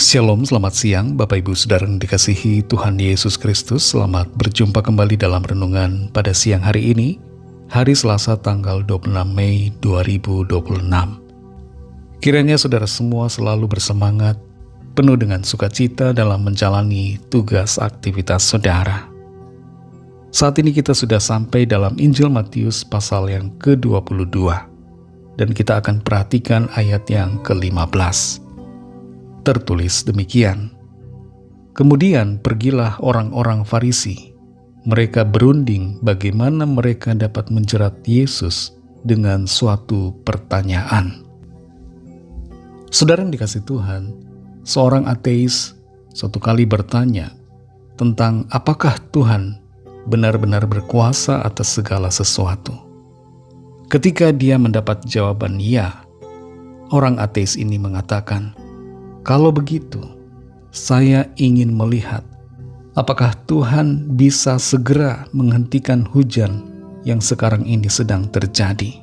Shalom, selamat siang Bapak Ibu Saudara yang dikasihi Tuhan Yesus Kristus. Selamat berjumpa kembali dalam renungan pada siang hari ini, hari Selasa tanggal 26 Mei 2026. Kiranya saudara semua selalu bersemangat, penuh dengan sukacita dalam menjalani tugas aktivitas saudara. Saat ini kita sudah sampai dalam Injil Matius pasal yang ke-22, dan kita akan perhatikan ayat yang ke-15. Tertulis demikian, "Kemudian pergilah orang-orang Farisi. Mereka berunding bagaimana mereka dapat menjerat Yesus dengan suatu pertanyaan." Saudara yang dikasihi Tuhan, seorang ateis suatu kali bertanya tentang apakah Tuhan benar-benar berkuasa atas segala sesuatu. Ketika dia mendapat jawaban ya, orang ateis ini mengatakan, "Kalau begitu, saya ingin melihat apakah Tuhan bisa segera menghentikan hujan yang sekarang ini sedang terjadi."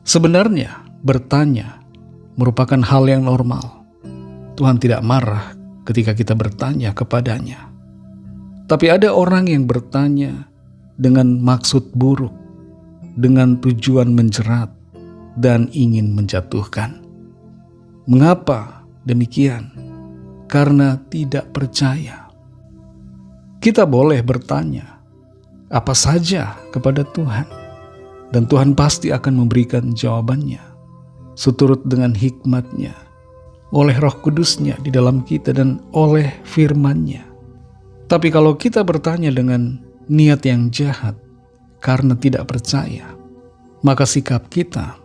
Sebenarnya, bertanya merupakan hal yang normal. Tuhan tidak marah ketika kita bertanya kepadanya. Tapi ada orang yang bertanya dengan maksud buruk, dengan tujuan menjerat dan ingin menjatuhkan. Mengapa demikian? Karena tidak percaya. Kita boleh bertanya apa saja kepada Tuhan, dan Tuhan pasti akan memberikan jawabannya seturut dengan hikmat-Nya, oleh Roh Kudus-Nya di dalam kita dan oleh firman-Nya. Tapi kalau kita bertanya dengan niat yang jahat karena tidak percaya, maka sikap kita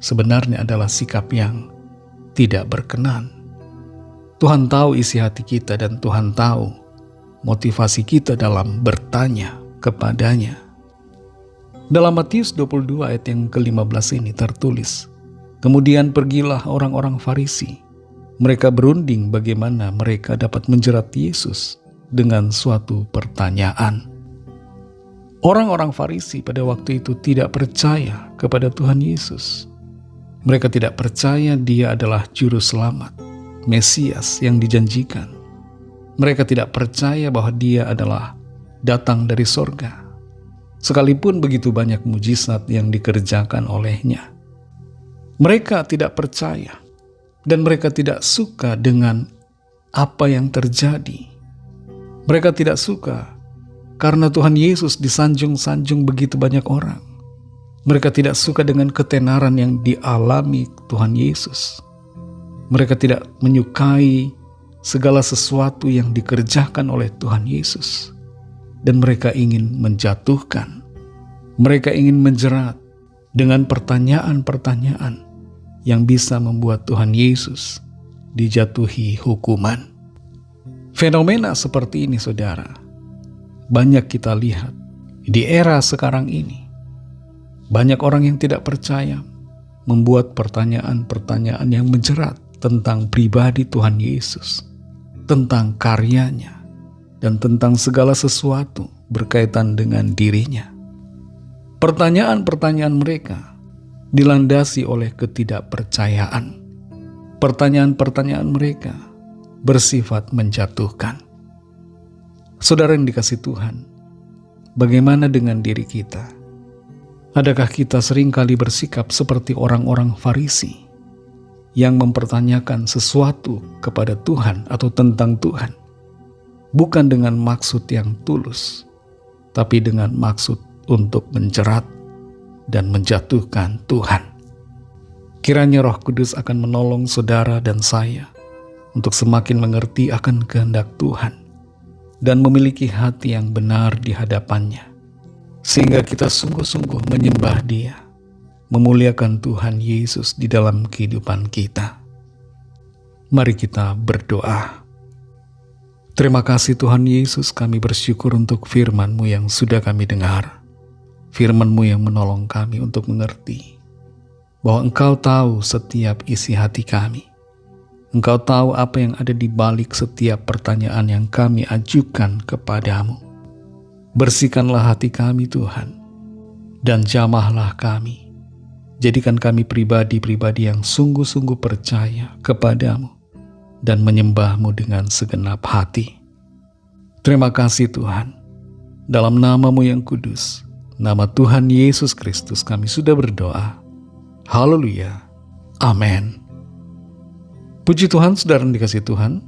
sebenarnya adalah sikap yang tidak berkenan. Tuhan tahu isi hati kita dan Tuhan tahu motivasi kita dalam bertanya kepadanya. Dalam Matius 22 ayat yang ke-15 ini tertulis, "Kemudian pergilah orang-orang Farisi. Mereka berunding bagaimana mereka dapat menjerat Yesus dengan suatu pertanyaan." Orang-orang Farisi pada waktu itu tidak percaya kepada Tuhan Yesus. Mereka tidak percaya Dia adalah juru selamat, Mesias yang dijanjikan. Mereka tidak percaya bahwa Dia adalah datang dari sorga, sekalipun begitu banyak mujizat yang dikerjakan olehnya. Mereka tidak percaya, dan mereka tidak suka dengan apa yang terjadi. Mereka tidak suka karena Tuhan Yesus disanjung-sanjung begitu banyak orang. Mereka tidak suka dengan ketenaran yang dialami Tuhan Yesus. Mereka tidak menyukai segala sesuatu yang dikerjakan oleh Tuhan Yesus. Dan mereka ingin menjatuhkan. Mereka ingin menjerat dengan pertanyaan-pertanyaan yang bisa membuat Tuhan Yesus dijatuhi hukuman. Fenomena seperti ini, saudara, banyak kita lihat di era sekarang ini. Banyak orang yang tidak percaya membuat pertanyaan-pertanyaan yang menjerat tentang pribadi Tuhan Yesus, tentang karyanya, dan tentang segala sesuatu berkaitan dengan dirinya. Pertanyaan-pertanyaan mereka dilandasi oleh ketidakpercayaan. Pertanyaan-pertanyaan mereka bersifat menjatuhkan. Saudara yang dikasihi Tuhan, bagaimana dengan diri kita? Adakah kita seringkali bersikap seperti orang-orang Farisi yang mempertanyakan sesuatu kepada Tuhan atau tentang Tuhan, bukan dengan maksud yang tulus, tapi dengan maksud untuk menjerat dan menjatuhkan Tuhan? Kiranya Roh Kudus akan menolong saudara dan saya untuk semakin mengerti akan kehendak Tuhan dan memiliki hati yang benar di hadapan-Nya, sehingga kita sungguh-sungguh menyembah Dia, memuliakan Tuhan Yesus di dalam kehidupan kita. Mari kita berdoa. Terima kasih Tuhan Yesus, kami bersyukur untuk firman-Mu yang sudah kami dengar. Firman-Mu yang menolong kami untuk mengerti bahwa Engkau tahu setiap isi hati kami. Engkau tahu apa yang ada di balik setiap pertanyaan yang kami ajukan kepadamu. Bersihkanlah hati kami Tuhan, dan jamahlah kami. Jadikan kami pribadi-pribadi yang sungguh-sungguh percaya kepadamu, dan menyembah-Mu dengan segenap hati. Terima kasih Tuhan. Dalam nama-Mu yang kudus, nama Tuhan Yesus Kristus, kami sudah berdoa. Haleluya. Amin. Puji Tuhan, saudara yang dikasihi Tuhan.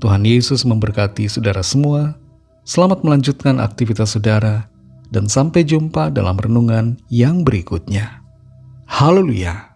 Tuhan Yesus memberkati saudara semua. Selamat melanjutkan aktivitas saudara, dan sampai jumpa dalam renungan yang berikutnya. Haleluya.